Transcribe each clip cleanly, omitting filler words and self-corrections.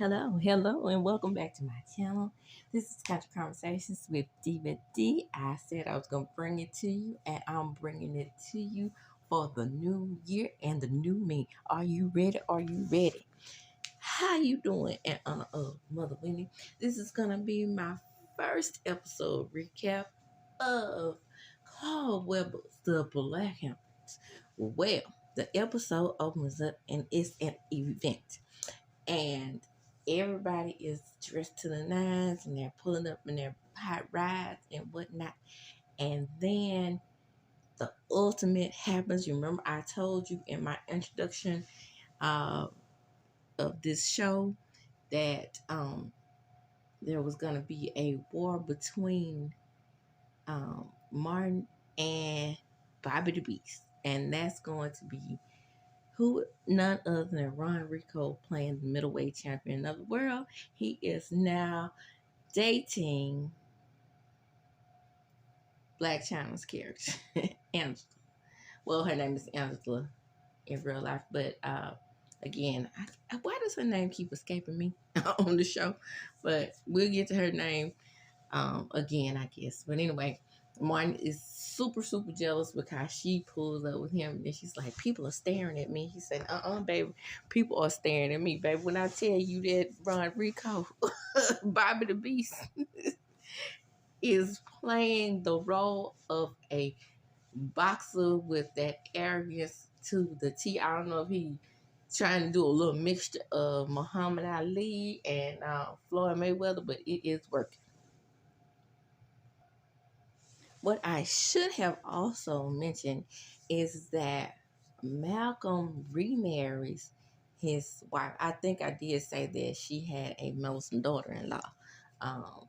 Hello, and welcome back to my channel. This is Country Conversations with Diva D. I said I was going to bring it to you, and I'm bringing it to you for the new year and the new me. Are you ready? Are you ready? How you doing? In honor of Mother Winnie, this is going to be my first episode recap of Carl Weber's The Black Hounds. Well, the episode opens up and it's an event. And everybody is dressed to the nines and they're pulling up in their hot rides and whatnot. And then the ultimate happens. You remember I told you in my introduction uh, of this show that there was going to be a war between Martin and Bobby the Beast. And that's going to be who none other than Ron Rico playing the middleweight champion of the world. He is now dating Black China's character, Angela. Well, her name is Angela in real life, but again, why does her name keep escaping me on the show? But we'll get to her name again, I guess. But anyway, Martin is super jealous because she pulls up with him and she's like, people are staring at me. He said, baby, people are staring at me, baby. When I tell you that Ron Rico, Bobby the Beast, is playing the role of a boxer with that arrogance to the T. I don't know if he trying to do a little mixture of Muhammad Ali and Floyd Mayweather, but it is working. What I should have also mentioned is that Malcolm remarries his wife. I think I did say that she had a Melson daughter-in-law,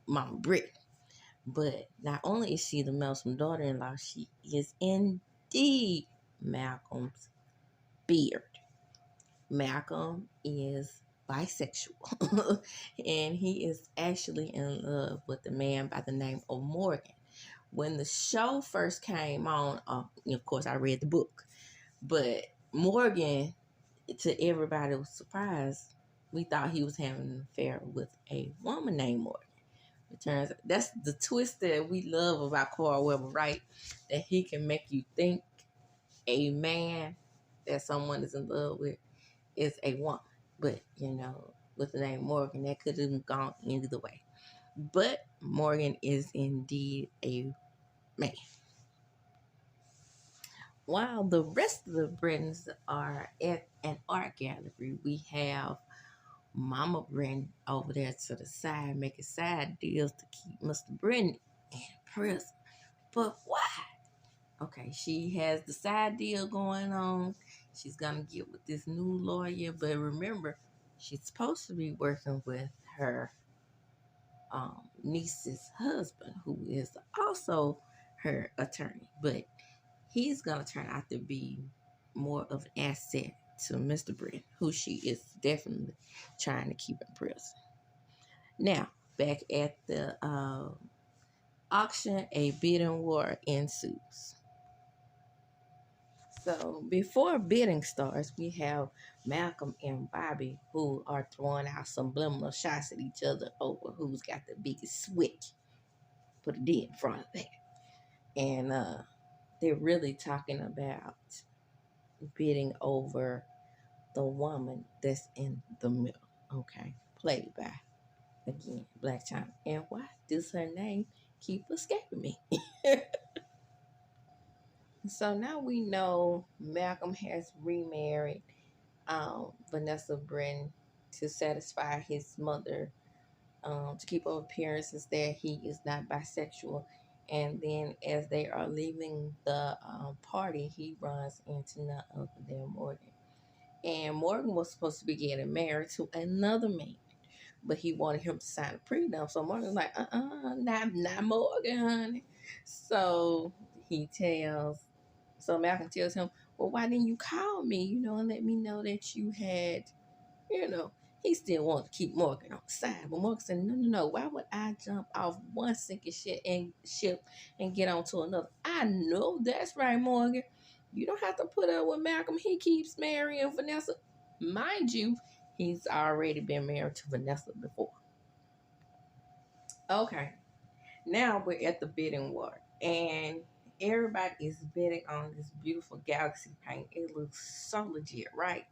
Mama Britt. But not only is she the Melson daughter-in-law, she is indeed Malcolm's beard. Malcolm is bisexual, and he is actually in love with a man by the name of Morgan. When the show first came on, of course, I read the book, but Morgan, to everybody's surprise, we thought he was having an affair with a woman named Morgan. It turns out that's the twist that we love about Carl Weber, right? That he can make you think a man that someone is in love with is a woman. But, with the name Morgan, that could have gone either way. But Morgan is indeed a man. While the rest of the Britons are at an art gallery, we have Mama Britton over there to the side making side deals to keep Mr. Britton in prison. But why? Okay, she has the side deal going on. She's going to get with this new lawyer. But remember, she's supposed to be working with her niece's husband, who is also her attorney. But he's going to turn out to be more of an asset to Mr. Britton, who she is definitely trying to keep in prison. Now, back at the auction, a bidding war ensues. So before bidding starts, we have Malcolm and Bobby who are throwing out subliminal shots at each other over who's got the biggest switch. Put a D in front of that. And they're really talking about bidding over the woman that's in the middle. Okay. Played by, again, Black China. And why does her name keep escaping me? So now we know Malcolm has remarried Vanessa Britton to satisfy his mother, to keep up appearances that he is not bisexual. And then as they are leaving the party, he runs into none other than Morgan. And Morgan was supposed to be getting married to another man, but he wanted him to sign a prenup. So Morgan's like, not Morgan, honey. So Malcolm tells him, well, why didn't you call me, and let me know that you had, he still wants to keep Morgan on the side. But Morgan said, no. Why would I jump off one sinking ship and get on to another? I know that's right, Morgan. You don't have to put up with Malcolm. He keeps marrying Vanessa. Mind you, He's already been married to Vanessa before. Okay, now we're at the bidding war, and everybody is bidding on this beautiful galaxy paint. It looks so legit, right?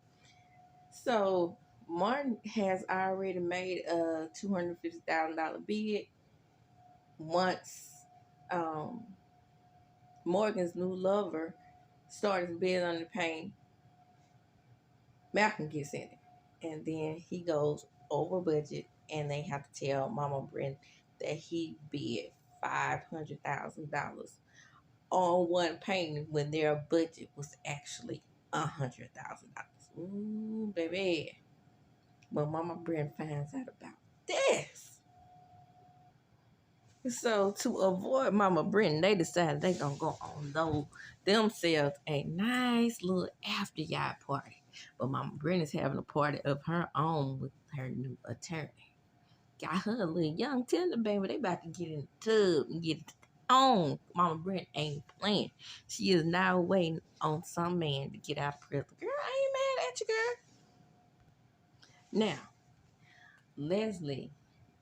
So Martin has already made a $250,000 bid. Once um, Morgan's new lover started bidding on the paint, Malcolm gets in it, and then he goes over budget, and they have to tell Mama Brent that he bid $500,000 on one painting when their budget was actually $100,000. Ooh, baby! When Mama Brent finds out about this, so to avoid Mama Brent, they decided they gonna go on themselves a nice little after yacht party. But Mama Brent is having a party of her own with her new attorney. Got her a little young tender baby. They about to get in the tub and get it on. Mama Brent ain't playing. She is now waiting on some man to get out of prison. Girl, I ain't mad at you, girl. Now, Leslie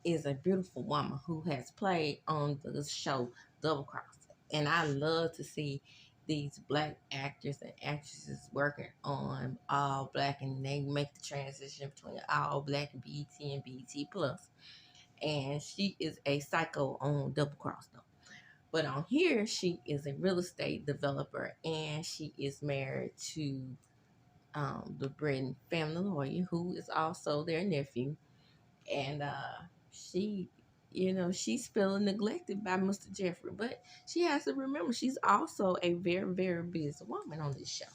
is a beautiful woman who has played on the show Double Cross. And I love to see these black actors and actresses working on all black, and they make the transition between all black and BET and BET Plus. And she is a psycho on Double Cross though. But on here, she is a real estate developer, and she is married to the Britton family lawyer, who is also their nephew. And she, she's feeling neglected by Mr. Jeffrey. But she has to remember she's also a very, very busy woman on this show.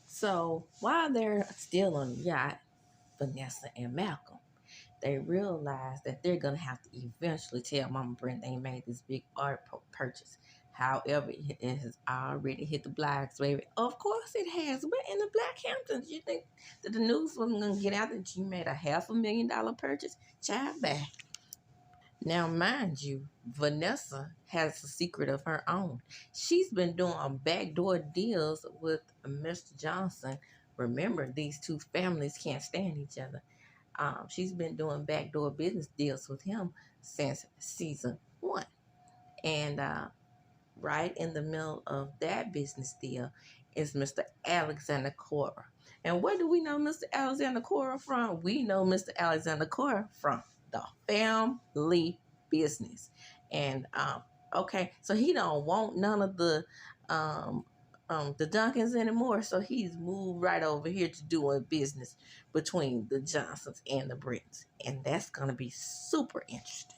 So while they're still on the yacht, Vanessa and Malcolm, they realize that they're going to have to eventually tell Mama Brent they made this big art purchase. However, it has already hit the blacks, baby. Of course it has. We're in the Black Hamptons. You think that the news wasn't going to get out that you made a $500,000 purchase? Child, back. Now, mind you, Vanessa has a secret of her own. She's been doing backdoor deals with Mr. Johnson. Remember, these two families can't stand each other. She's been doing backdoor business deals with him since season one. And right in the middle of that business deal is Mr. Alexander Cora. And where do we know Mr. Alexander Cora from? We know Mr. Alexander Cora from the family business. And okay, so he don't want none of the Duncans anymore. So he's moved right over here to doing business between the Johnsons and the Brittons. And that's gonna be super interesting.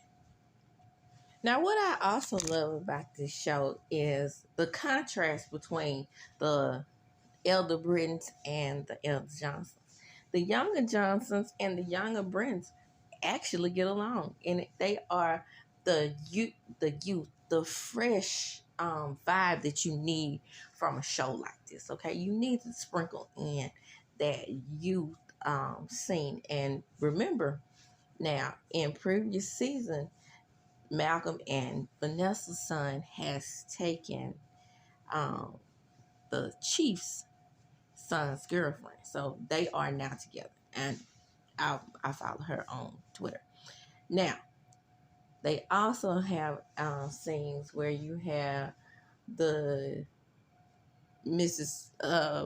Now, what I also love about this show is the contrast between the elder Brittons and the elder Johnsons. The younger Johnsons and the younger Brittons actually get along, and they are the fresh vibe that you need from a show like this. Okay, you need to sprinkle in that youth scene, and remember now in previous season Malcolm and Vanessa's son has taken um, the chief's son's girlfriend. So they are now together. And I follow her on Twitter. Now, they also have scenes where you have the Mrs.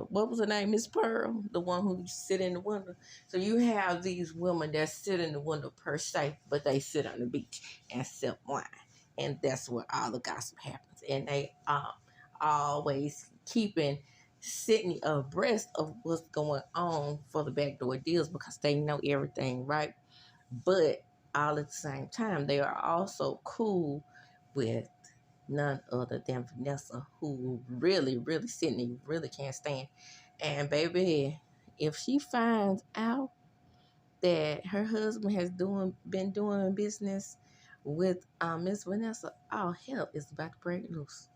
What was her name? Miss Pearl, the one who sit in the window. So you have these women that sit in the window per se, but they sit on the beach and sip wine, and that's where all the gossip happens. And they always keeping Sydney abreast of what's going on for the backdoor deals because they know everything, right? But all at the same time, they are also cool with none other than Vanessa, who really, really Sydney really can't stand. And baby, if she finds out that her husband has been doing business with Miss Vanessa, all hell is about to break loose.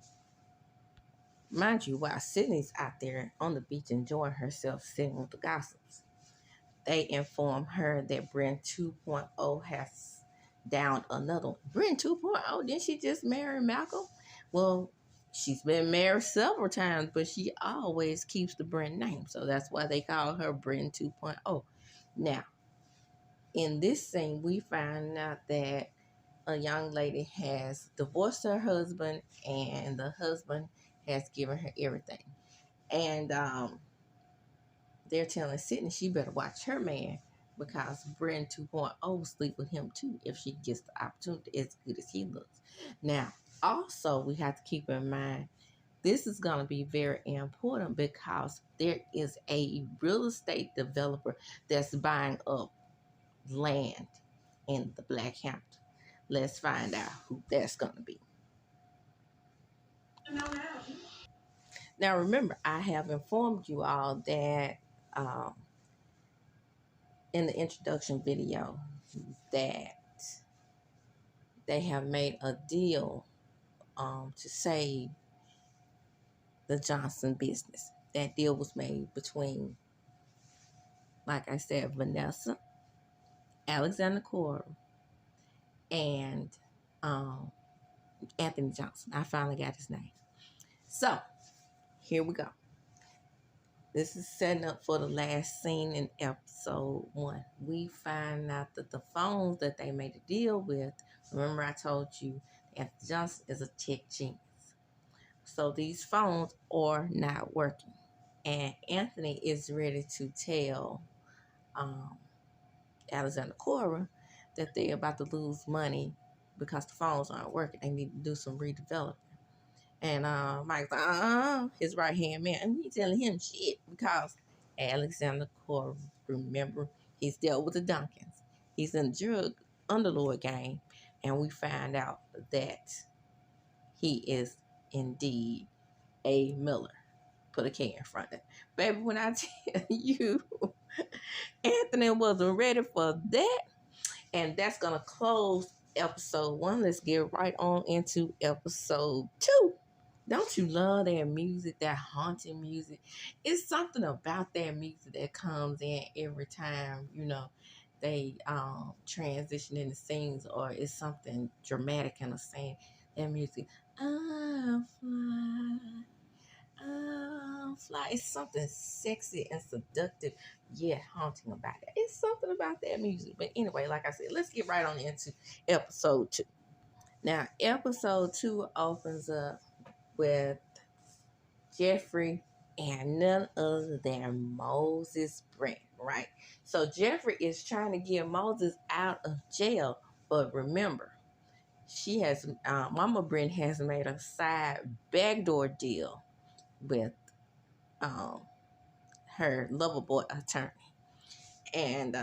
Mind you, while Sydney's out there on the beach enjoying herself sitting with the gossips, they inform her that Brent 2.0 has downed another one. Brent 2.0, didn't she just marry Malcolm? Well, She's been married several times, but she always keeps the Bryn name. So that's why they call her Bryn 2.0. Now, in this scene, we find out that a young lady has divorced her husband, and the husband has given her everything. And they're telling Sydney she better watch her man because Bryn 2.0 sleep with him too if she gets the opportunity as good as he looks. Now, also, we have to keep in mind this is going to be very important because there is a real estate developer that's buying up land in the Black Hampton. Let's find out who that's going to be. Now, remember, I have informed you all that um, in the introduction video that they have made a deal to save the Johnson business. That deal was made between, like I said, Vanessa, Alexander Cora, and um, Anthony Johnson. I finally got his name. So, here we go. This is setting up for the last scene in episode 1. We find out that the phones that they made a deal with, remember I told you Anthony Johnson is a tech genius. So these phones are not working. And Anthony is ready to tell um, Alexander Cora that they're about to lose money because the phones aren't working. They need to do some redevelopment. And Mike's like, his right hand man. And he telling him shit because Alexander Cora, remember, he's dealt with the Duncans. He's in the drug underlord game. And we find out that he is indeed a Miller. Put a K in front of it. Baby, when I tell you, Anthony wasn't ready for that. And that's going to close episode 1. Let's get right on into episode 2. Don't you love that music, that haunting music? It's something about that music that comes in every time, they transition into scenes or it's something dramatic in a scene. That music, I fly, fly. It's something sexy and seductive, yet haunting about it. It's something about that music. But anyway, like I said, let's get right on into episode 2. Now, episode 2 opens up with Jeffrey and none other than Moses Brent, right? So Jeffrey is trying to get Moses out of jail, but remember, Mama Brent has made a side backdoor deal with her lover boy attorney. And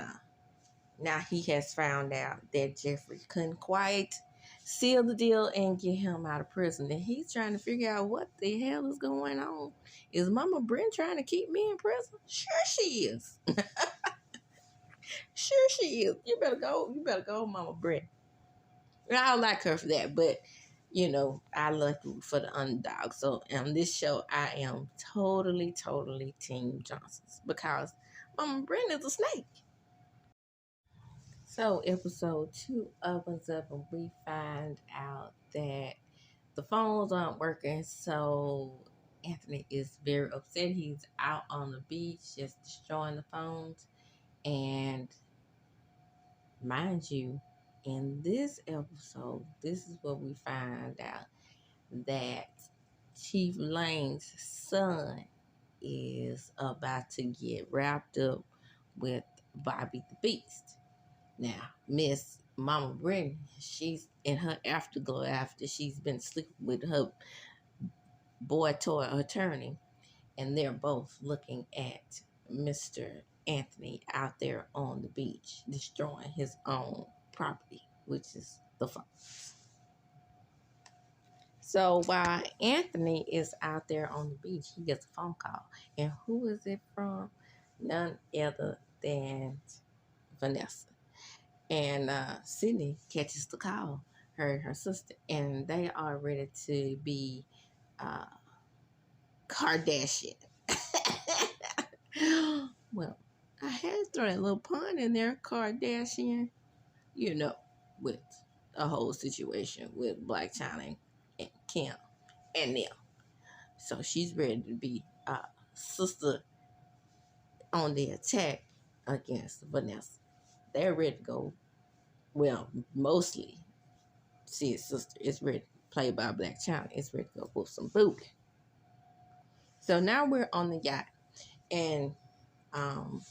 now he has found out that Jeffrey couldn't quite seal the deal and get him out of prison. And he's trying to figure out what the hell is going on. Is Mama Brent trying to keep me in prison? Sure she is. Sure she is. You better go, Mama Brent. I don't like her for that, but I love you for the underdog. So on this show, I am totally, totally Team Johnson's because Mama Brent is a snake. So episode 2 opens up and we find out that the phones aren't working. So Anthony is very upset. He's out on the beach just destroying the phones. And mind you, in this episode, this is what we find out that Chief Lane's son is about to get wrapped up with Bobby the Beast. Now, Miss Mama Brent, she's in her afterglow after she's been sleeping with her boy toy attorney, and they're both looking at Mr. Anthony out there on the beach, destroying his own property, which is the phone. So while Anthony is out there on the beach, he gets a phone call. And who is it from? None other than Vanessa. And Sydney catches the call, her and her sister, and they are ready to be Kardashian. Well, I had to throw that little pun in there, Kardashian, with the whole situation with Blac Chyna and Kim and them. So she's ready to be sister on the attack against Vanessa. They're ready to go. Well, mostly Sid's sister is ready, played by Black China, is ready to go with some booty. So now we're on the yacht, and um,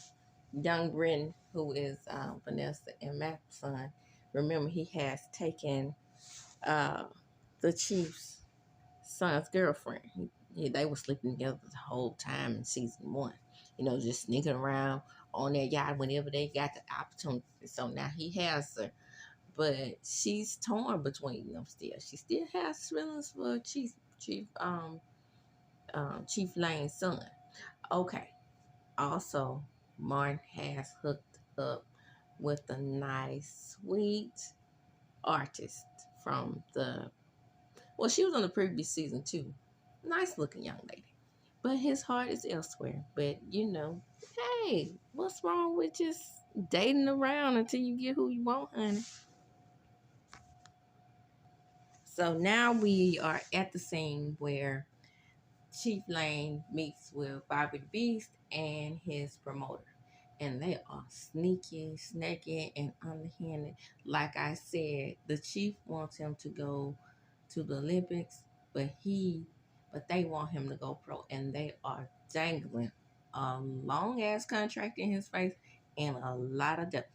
young Bren, who is Vanessa and Mac's son, remember he has taken the chief's son's girlfriend. They were sleeping together the whole time in season 1. Just sneaking around on their yacht whenever they got the opportunity. So now he has her, but she's torn between them still. She still has feelings for Chief Lane's son. Okay. Also, Martin has hooked up with a nice, sweet artist from she was on the previous season too. Nice looking young lady. But his heart is elsewhere. But hey, what's wrong with just dating around until you get who you want, honey? So now we are at the scene where Chief Lane meets with Bobby the Beast and his promoter. And they are sneaky, snaky, and underhanded. Like I said, the chief wants him to go to the Olympics, but they want him to go pro. And they are dangling a long-ass contract in his face and a lot of debt.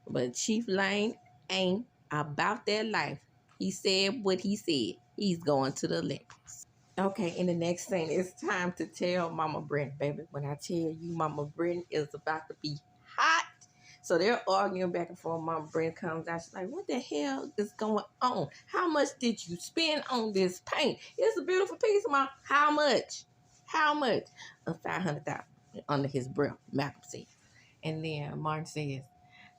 But Chief Lane ain't about that life. He said what he said. He's going to the Olympics. Okay, in the next scene, it's time to tell Mama Brent, baby. When I tell you Mama Brent is about to be hot. So they're arguing back and forth. Mama Brent comes out. She's like, what the hell is going on? How much did you spend on this paint? It's a beautiful piece, Mom. How much? How much? $500,000 under his breath, Malcolm said. And then Martin says,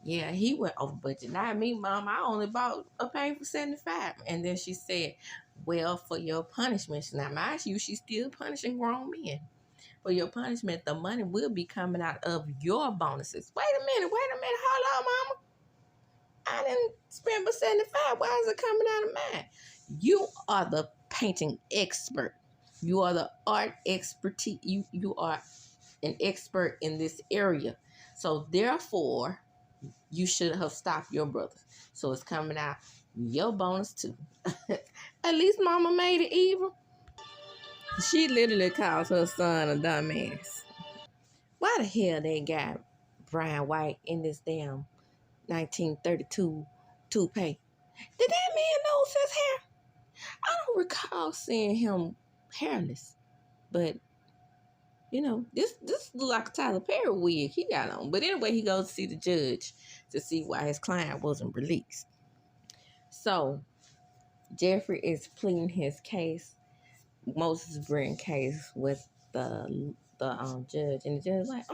yeah, he went over budget. Not me, Mom. I only bought a paint for $75. And then she said, well, for your punishment, now mind you, she's still punishing grown men. For your punishment, the money will be coming out of your bonuses. Wait a minute, hold on, Mama. I didn't spend but 75. Why is it coming out of mine? You are the painting expert. You are the art expertise. You are an expert in this area. So therefore, you should have stopped your brother. So it's coming out your bonus too. At least Mama made it even. She literally calls her son a dumbass. Why the hell they got Brian White in this damn 1932 toupee? Did that man lose his hair? I don't recall seeing him hairless. But, this look like a Tyler Perry wig he got on. But anyway, he goes to see the judge to see why his client wasn't released. So, Jeffrey is pleading his case, Moses Brent case, with the judge, and the judge is like,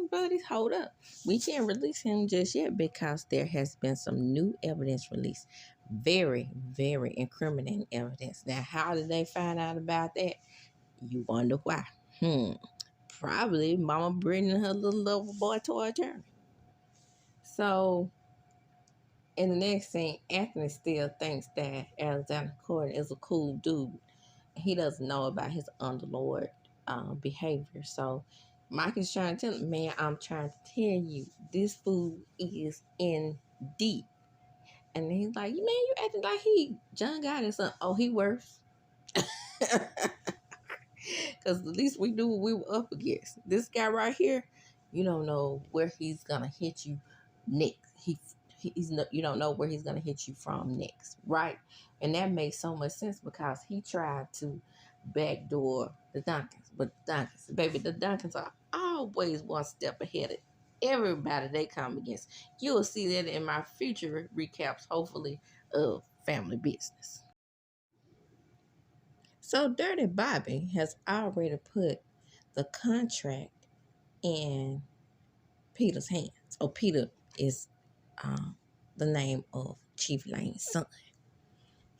buddies, hold up, we can't release him just yet because there has been some new evidence released, very, very incriminating evidence. Now, how did they find out about that? You wonder why? Probably Mama bringing her little lover boy to her attorney. So in the next scene, Anthony still thinks that Alexander Gordon is a cool dude. He doesn't know about his underlord behavior. So Mike is trying to tell him, man, I'm trying to tell you, this food is in deep. And he's like, man, you acting like he John got it. Oh, he worse. Because at least we knew what we were up against. This guy right here, you don't know where he's going to hit you next. You don't know where he's going to hit you from next, right? And that makes so much sense because he tried to backdoor the Duncans. But the Duncans are always one step ahead of everybody they come against. You will see that in my future recaps, hopefully, of Family Business. So Dirty Bobby has already put the contract in Peter's hands. Oh, Peter is the name of Chief Lane's son.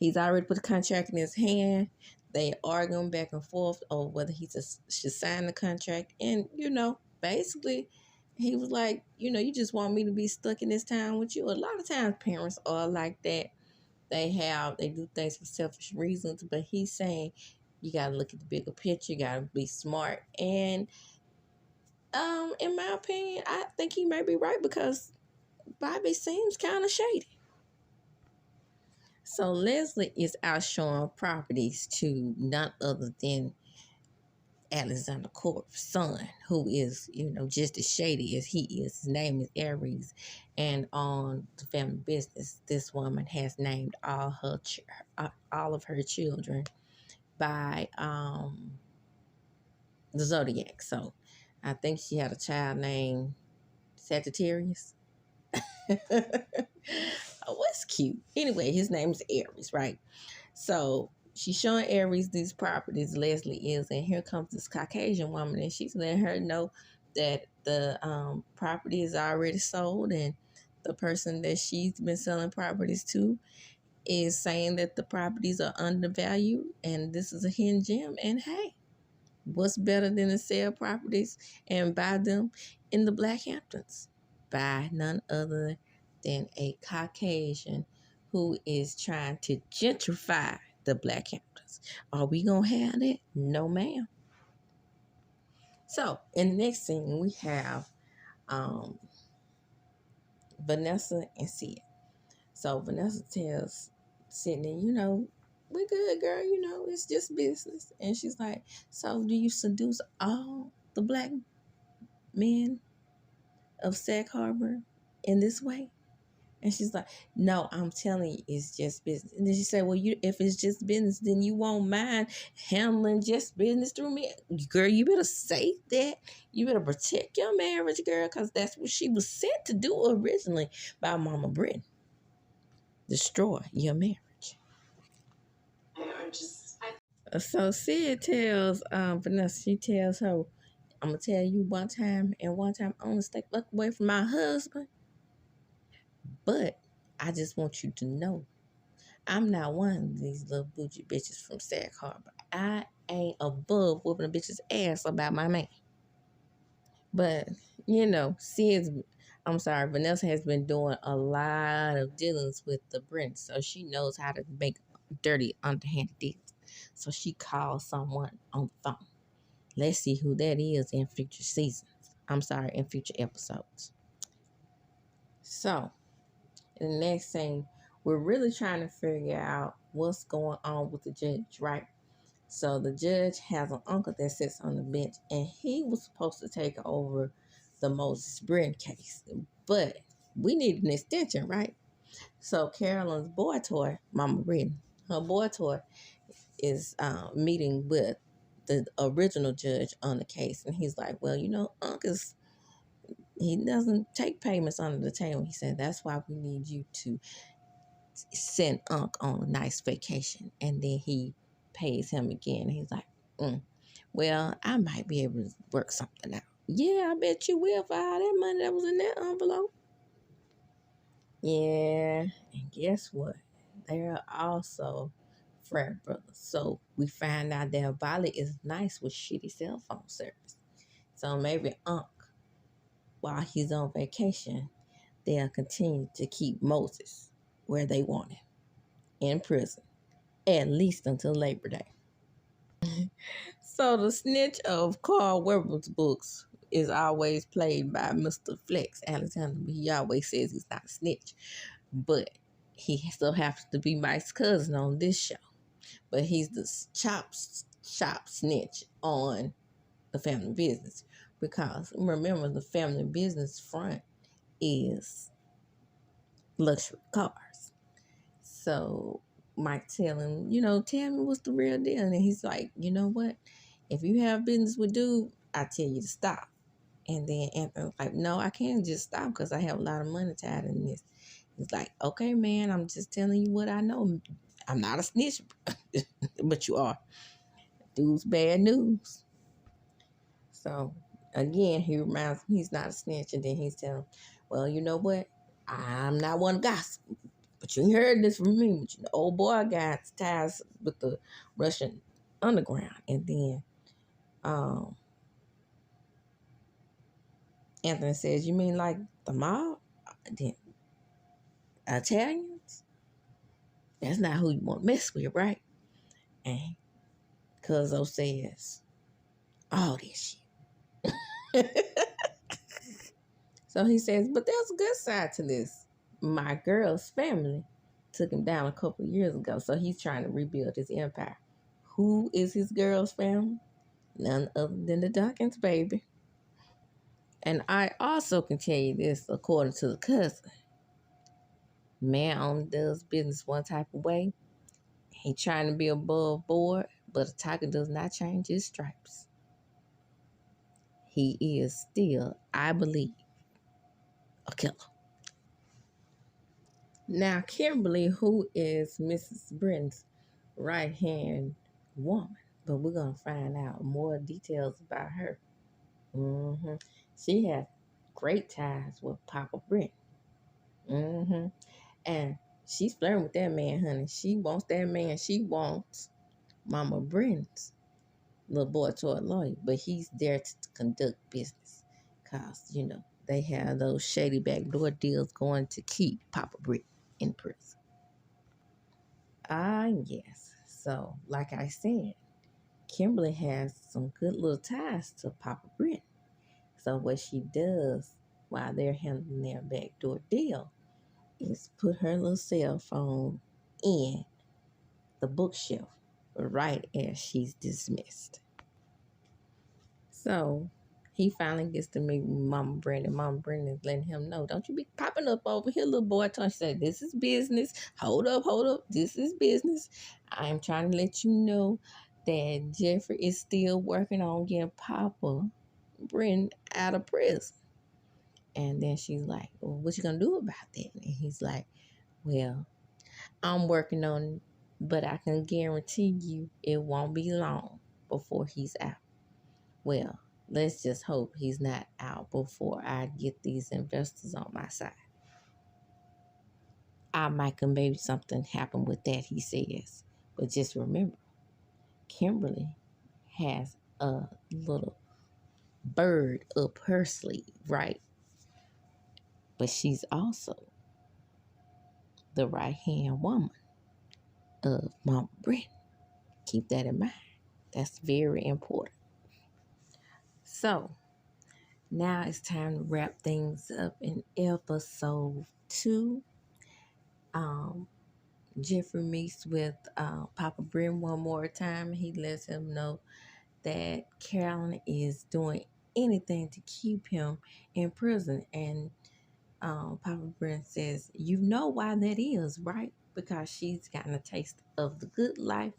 He's already put the contract in his hand. They arguing back and forth over whether he should sign the contract. And, basically, he was like, you just want me to be stuck in this town with you. A lot of times parents are like that. they do things for selfish reasons, but he's saying you gotta look at the bigger picture, you gotta be smart. And in my opinion, I think he may be right because Bobby seems kind of shady. So Leslie is out showing properties to none other than Alexander Corp's son, who is, just as shady as he is. His name is Aries. And on the family business, this woman has named all of her children by the zodiac. So I think she had a child named Sagittarius. Oh, what's cute. Anyway, his name is Aries, right? So she's showing Aries these properties, Leslie is, and here comes this Caucasian woman, and she's letting her know that the property is already sold, and the person that she's been selling properties to is saying that the properties are undervalued, and this is a hidden gem. And hey, what's better than to sell properties and buy them in the Black Hamptons by none other than a Caucasian who is trying to gentrify the Black Hamptons. Are we going to have that? No, ma'am. So, in the next scene, we have Vanessa and Sid. So, Vanessa tells Sydney, we're good, girl, it's just business. And she's like, so do you seduce all the Black men of Sag Harbor in this way? And she's like, no, I'm telling you, it's just business. And then she said, well, if it's just business, then you won't mind handling just business through me. Girl, you better say that. You better protect your marriage, girl, because that's what she was sent to do originally by Mama Brittany. Destroy your marriage. So Sid tells Vanessa, she tells her, I'm going to tell you one time only, stay away from my husband. But I just want you to know, I'm not one of these little bougie bitches from Sag Harbor. I ain't above whooping a bitch's ass about my man. But, Vanessa has been doing a lot of dealings with the Brents, so she knows how to make dirty, underhanded deals. So she calls someone on the phone. Let's see who that is in future seasons. In future episodes. So, in the next scene, we're really trying to figure out what's going on with the judge, right? So the judge has an uncle that sits on the bench, and he was supposed to take over the Moses Brin case. But we need an extension, right? So Carolyn's boy toy, Mama Brin, her boy toy, is meeting with the original judge on the case. And he's like, well, Uncle's, he doesn't take payments under the table. He said, that's why we need you to send Unc on a nice vacation. And then he pays him again. He's like, well, I might be able to work something out. Yeah, I bet you will for all that money that was in that envelope. Yeah, and guess what? They're also frat brothers. So we find out that Violet is nice with shitty cell phone service. So maybe Unc, while he's on vacation, they'll continue to keep Moses where they want him, in prison, at least until Labor Day. So the snitch of Carl Weber's books is always played by Mr. Flex Alexander. He always says he's not a snitch, but he still happens to be Mike's cousin on this show. But he's the chop snitch on the family business, because remember, the family business front is luxury cars. So Mike tell him, tell me what's the real deal. And he's like, you know what? If you have business with dude, I tell you to stop. And then Anthony's like, no, I can't just stop because I have a lot of money tied in this. He's like, okay, man, I'm just telling you what I know. I'm not a snitch, but you are. Dude's bad news. So again, he reminds him he's not a snitch. And then he's telling him, well, you know what? I'm not one to gossip. But you heard this from me. But the old boy got ties with the Russian underground. And then Anthony says, you mean like the mob? The Italians? That's not who you want to mess with, right? And Cuzzo says, all this shit. So he says, but there's a good side to this. My girl's family took him down a couple of years ago, so he's trying to rebuild his empire. Who is his girl's family? None other than the Duncans, baby. And I also can tell you this, according to the cousin. Man only does business one type of way. He trying to be above board, but a tiger does not change his stripes. He is still, I believe, a killer. Now, Kimberly, who is Mrs. Britton's right-hand woman, but we're going to find out more details about her. She has great ties with Papa Britton. And she's flirting with that man, honey. She wants that man. She wants Mama Britton's little boy to a lawyer, but he's there to conduct business because, they have those shady backdoor deals going to keep Papa Britton in prison. Yes. So, like I said, Kimberly has some good little ties to Papa Britton. So, what she does while they're handling their backdoor deal is put her little cell phone in the bookshelf right as she's dismissed. So, he finally gets to meet Mama Brandon. Mama Brandon is letting him know, don't you be popping up over here, little boy. She said, this is business. Hold up. This is business. I am trying to let you know that Jeffrey is still working on getting Papa Brandon out of prison. And then she's like, well, what you going to do about that? And he's like, well, I'm working on it, but I can guarantee you it won't be long before he's out. Well, let's just hope he's not out before I get these investors on my side. I might can maybe something happen with that, he says. But just remember, Kimberly has a little bird up her sleeve, right? But she's also the right-hand woman of Mama Brent. Keep that in mind. That's very important. So, now it's time to wrap things up in episode 2. Jeffrey meets with Papa Brim one more time. He lets him know that Carolyn is doing anything to keep him in prison. And Papa Brim says, you know why that is, right? Because she's gotten a taste of the good life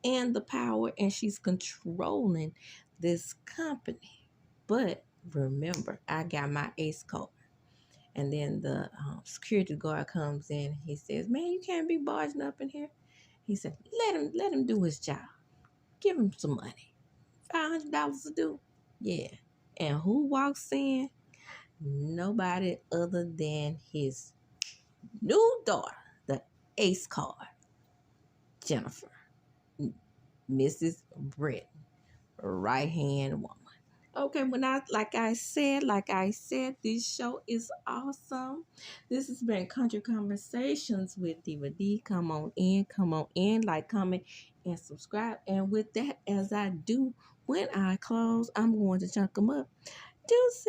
and the power, and she's controlling this company. But remember, I got my ace card. And then the security guard comes in. He says, man, you can't be barging up in here. He said, let him do his job. Give him some money. $500 to do. Yeah. And who walks in? Nobody other than his new daughter, the ace card, Jennifer, Mrs. Brett, right-hand woman. Okay, like I said, this show is awesome. This has been Country Conversations with Diva D. Come on in, like, comment, and subscribe. And with that, as I do, when I close, I'm going to chunk them up. Deuces.